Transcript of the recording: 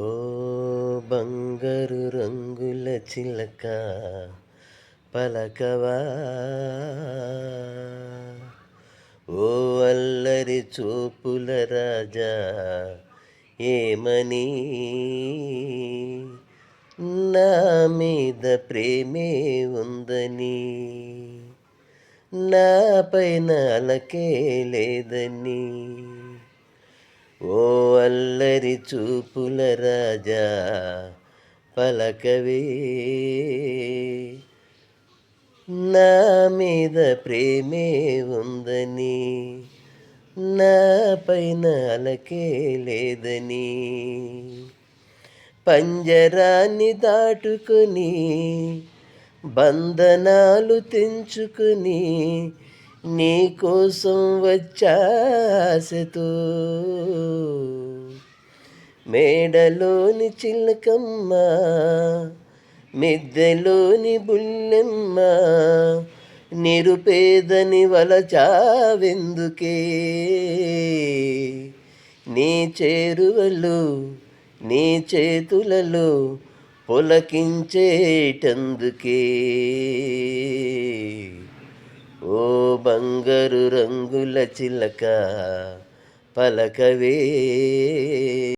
ఓ బంగారు రంగుల చిలక పలకవా, ఓ అల్లరి చూపుల రాజా ఏమని, నా మీద ప్రేమే ఉందని, నా పైన అలకే లేదని. ఓ అల్లరి చూపుల రాజా పలకవే, నా మీద ప్రేమే ఉందని, నా పైన అలకే లేదని. పంజరాన్ని దాటుకొని బంధనాలు తెంచుకొని నీకోసం వచ్చాసతో, మేడలోని చిలకమ్మ మిద్దెలోని బుల్లెమ్మ, నిరుపేదని వలచావెందుకే, నీ చేరువలు నీ చేతులలో పులకించేటందుకే. ఓ బంగారు రంగుల చిలక పలకవే.